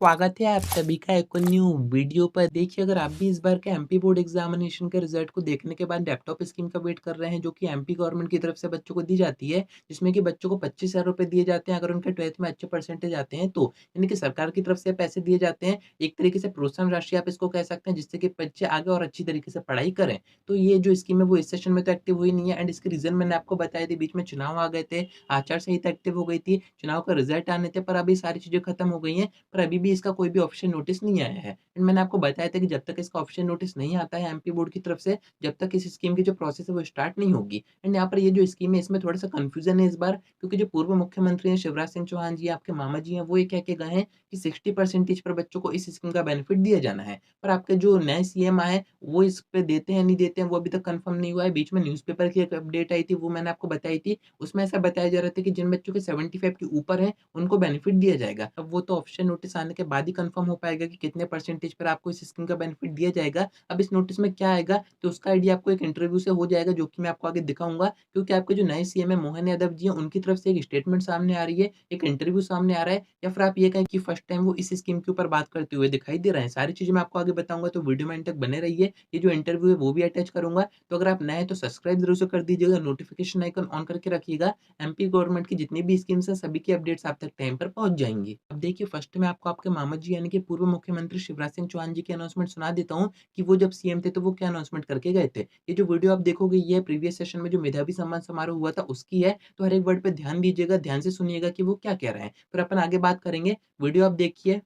स्वागत है आप सभी का एक और न्यू वीडियो पर। देखिए, अगर आप भी इस बार के एमपी बोर्ड एग्जामिनेशन के रिजल्ट को देखने के बाद लैपटॉप स्कीम का वेट कर रहे हैं, जो कि एमपी गवर्नमेंट की तरफ से बच्चों को दी जाती है, जिसमें कि बच्चों को 25,000 रुपए दिए जाते हैं अगर उनके 12th में अच्छे परसेंटेज आते हैं तो। यानी कि सरकार की तरफ से पैसे दिए जाते हैं, एक तरीके से प्रोत्साहन राशि आप इसको कह सकते हैं, जिससे कि बच्चे आगे और अच्छी तरीके से पढ़ाई करें। तो ये जो स्कीम है वो इस सेशन में तो एक्टिव हुई नहीं है, एंड इसके रीजन मैंने आपको बताया था। बीच में चुनाव आ गए थे, आचार संहिता एक्टिव हो गई थी, चुनाव का रिजल्ट आने थे, पर अभी सारी चीजें खत्म हो गई हैं। पर अभी भी इसका कोई भी ऑफिशियल नोटिस नहीं आया है। एंड मैंने आपको बताया था कि जब तक इसका ऑफिशियल नोटिस नहीं आता है एमपी बोर्ड की तरफ से, जब तक इस स्कीम की जो प्रोसेस है वो स्टार्ट नहीं होगी। एंड यहाँ पर ये जो स्कीम है इसमें थोड़ा-सा कन्फ्यूजन है इस बार, क्योंकि जो पूर्व मुख्यमंत्री हैं शिवराज सिंह चौहान जी, आपके मामा जी हैं, वो ये कह के गए हैं कि 60% पर बच्चों को इस स्कीम का बेनिफिट दिया जाना है। पर आपके जो नए सीएम आए हैं, वो इस पे देते हैं, नहीं देते हैं, वो अभी तक कन्फर्म नहीं हुआ है। बीच में न्यूज़पेपर की एक अपडेट आई थी, वो मैंने आपको बताई थी। उसमें ऐसा बताया जा रहा था कि जिन बच्चों के 75 के ऊपर हैं, उनको बेनिफिट दिया जाएगा। अब वो तो ऑफिशियल नोटिस आने के बाद ही कंफर्म हो पाएगा कि कितने परसेंटेज पर आपको इस स्कीम का बेनिफिट दिया जाएगा। अब इस नोटिस में क्या आएगा, तो उसका आइडिया आपको एक इंटरव्यू से हो जाएगा, जो कि मैं आपको आगे दिखाऊँगा। क्योंकि आपके जो नए सीएम है मोहन यादव जी हैं, उनकी तरफ से एक स्टेटमेंट सामने आ रही है, एक इंटरव्यू सामने आ रहा है, या फिर आप ये कहें कि फर्स्ट टाइम वो इस स्कीम के ऊपर बात करते हुए दिखाई दे रहे हैं। सारी चीज़ें मैं आपको आगे बताऊँगा, तो वीडियो में एंड तक बने रहिए। ये जो इंटरव्यू है वो भी अटैच करूँगा। तो अगर आप नए हैं तो सब्सक्राइब ज़रूर से कर दीजिएगा, नोटिफ़िकेशन आइकन ऑन करके रखिएगा। एमपी गवर्नमेंट की जितनी भी स्कीम्स हैं सभी की अपडेट्स आप तक टाइम पर पहुँच जाएँगी। अब देखिए, फर्स्ट में आपको आपके मामा जी यानी कि पूर्व मुख्यमंत्री शिवराज सिंह चौहान जी की अनाउंसमेंट सुना देता हूँ कि वो जब सीएम थे तो वो क्या अनाउंसमेंट करके गए थे। ये जो वीडियो आप देखोगे ये प्रीवियस सेशन में जो मेधावी सम्मान समारोह हुआ था उसकी है, तो हर एक वर्ड पे ध्यान दीजिएगा, ध्यान से सुनिएगा कि वो क्या कह रहे हैं। फिर अपन आगे बात करेंगे, वीडियो आप देखिए।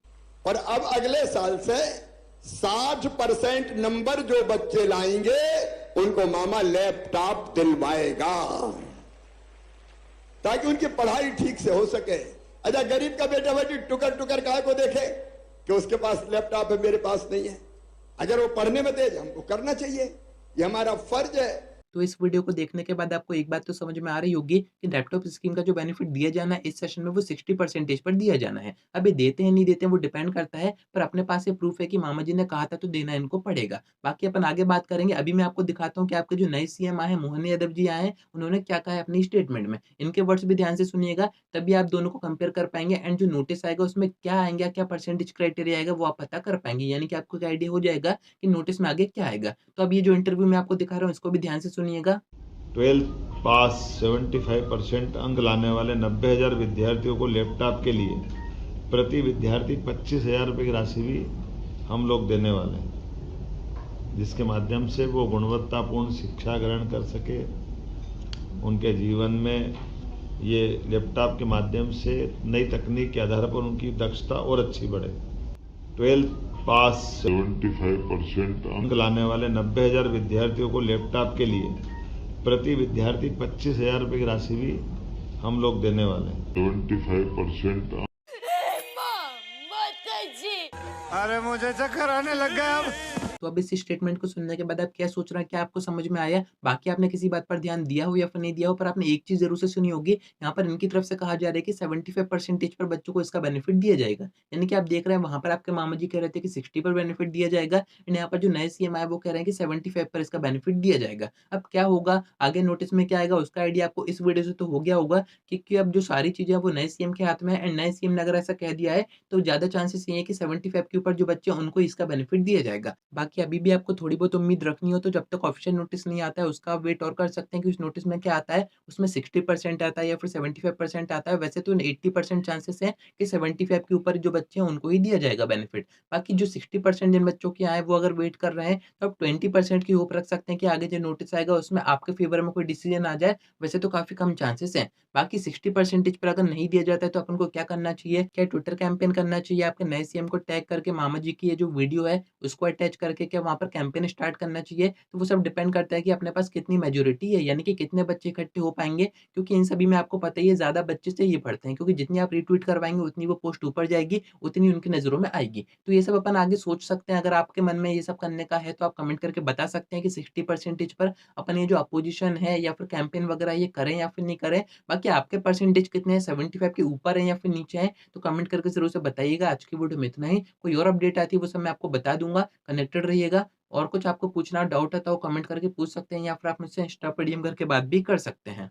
और अब अगले साल से 60% नंबर जो बच्चे लाएंगे उनको मामा लैपटॉप दिलवाएगा, ताकि उनकी पढ़ाई ठीक से हो सके। अच्छा, गरीब का बेटा बेटी टुकर टुकर काहे को देखे कि उसके पास लैपटॉप है, मेरे पास नहीं है। अगर वो पढ़ने में तेज, हमको करना चाहिए, ये हमारा फर्ज है। तो इस वीडियो को देखने के बाद आपको एक बात तो समझ में आ रही होगी कि लैपटॉप स्कीम का जो बेनिफिट दिया जाना है इस सेशन में वो 60% पर दिया जाना है। अब ये देते हैं नहीं देते हैं वो डिपेंड करता है, पर अपने पास ये प्रूफ है कि मामा जी ने कहा था तो देना इनको पड़ेगा। बाकी अपन आगे बात करेंगे। अभी मैं आपको दिखाता हूँ कि आपके जो नए सीएम आए हैं मोहन यादव जी आए हैं, उन्होंने क्या कहा है अपनी स्टेटमेंट में। इनके वर्ड्स भी ध्यान से सुनिएगा, तभी आप दोनों को कंपेयर कर पाएंगे, एंड जो नोटिस आएगा उसमें क्या आएंगे, क्या परसेंटेज क्राइटेरिया आएगा वो आप पता कर पाएंगे। यानी कि आपको एक आइडिया हो जाएगा कि नोटिस में आगे क्या आएगा। तो अब ये जो इंटरव्यू मैं आपको दिखा रहा हूँ इसको भी ध्यान से सुनिएगा। 12th पास 75% अंक लाने वाले 90,000 विद्यार्थियों को लैपटॉप के लिए प्रति विद्यार्थी 25,000 रुपये की राशि भी हम लोग देने वाले हैं, जिसके माध्यम से वो गुणवत्तापूर्ण शिक्षा ग्रहण कर सके। उनके जीवन में ये लैपटॉप के माध्यम से नई तकनीक के आधार पर उनकी दक्षता और अच्छी बढ़े। 12th पास 75% अंक लाने वाले 90,000 विद्यार्थियों को लैपटॉप के लिए प्रति विद्यार्थी 25,000 रुपये की राशि भी हम लोग देने वाले हैं। 25%। अरे मुझे चक्कर आने लग गया अब। तो अब इस स्टेटमेंट को सुनने के बाद आप क्या सोच रहे हैं? क्या आपको समझ में आया? बाकी आपने किसी बात पर ध्यान दिया हो या फिर नहीं दिया हो, पर आपने एक चीज़ ज़रूर से सुनी होगी, यहाँ पर इनकी तरफ से कहा जा रहा है कि 75% पर बच्चों को इसका बेनिफिट दिया जाएगा। यानी कि आप देख रहे हैं वहाँ पर आपके मामा जी कह रहे थे कि 60 पर बेनिफिट दिया जाएगा, एंड यहाँ पर जो नए सीएम आए वो कह रहे हैं कि 75 पर इसका बेनिफिट दिया जाएगा। अब क्या होगा, आगे नोटिस में क्या आएगा उसका आइडिया आपको इस वीडियो से तो हो गया होगा, क्योंकि अब जो सारी चीज़ें हैं वो नए सीएम के हाथ में है, एंड नए सीएम ने अगर ऐसा कह दिया है तो ज़्यादा चांसेस ये है कि 75 के ऊपर जो बच्चे हैं उनको इसका बेनिफिट दिया जाएगा। बाकी अभी भी आपको थोड़ी बहुत उम्मीद रखनी हो तो जब तक ऑफिशियल नोटिस नहीं आता है उसका आप वेट और कर सकते हैं कि उस नोटिस में क्या आता है, उसमें 60% आता है या फिर 75% आता है। वैसे तो 80% चांसेस हैं कि 75 के ऊपर जो बच्चे हैं उनको ही दिया जाएगा बेनिफिट। बाकी जो 60% जिन बच्चों के आए वो अगर वेट कर रहे हैं तो आप 20% की होप रख सकते हैं कि आगे जो नोटिस आएगा उसमें आपके फेवर में कोई डिसीजन आ जाए। वैसे तो काफ़ी कम चांसेस हैं। बाकी 60% पर अगर नहीं दिया जाता है तो अपन को क्या करना चाहिए? क्या ट्विटर कैंपेन करना चाहिए? आपके नए सीएम को टैग करके मामा जी की ये जो वीडियो है उसको अटैच करके क्या वहाँ पर कैंपेन स्टार्ट करना चाहिए? तो वो सब डिपेंड करता है कि अपने पास कितनी मेजॉरिटी है, यानी कि कितने बच्चे इकट्ठे हो पाएँगे। क्योंकि इन सभी में आपको पता ही है ज़्यादा बच्चे चाहिए पड़ते हैं, क्योंकि जितनी आप रीट्वीट करवाएँगे उतनी वो पोस्ट ऊपर जाएगी, उतनी उनकी नज़रों में आएगी। तो ये सब अपन आगे सोच सकते हैं। अगर आपके मन में ये सब करने का है तो आप कमेंट करके बता सकते हैं कि 60% पर अपन ये जो अपोज़िशन है या फिर कैंपेन वगैरह ये करें या फिर नहीं करें। बाकी आपके परसेंटेज कितने हैं, 75 के ऊपर हैं या फिर नीचे हैं? तो कमेंट करके ज़रूर से बताइएगा। आज की वीडियो में इतना ही। कोई और अपडेट आती है वो सब मैं आपको बता दूँगा। कनेक्टेड रहिएगा। और कुछ आपको पूछना डाउट है तो कमेंट करके पूछ सकते हैं, या फिर आप मुझसे इंस्टा पे डीएम करके बात भी कर सकते हैं।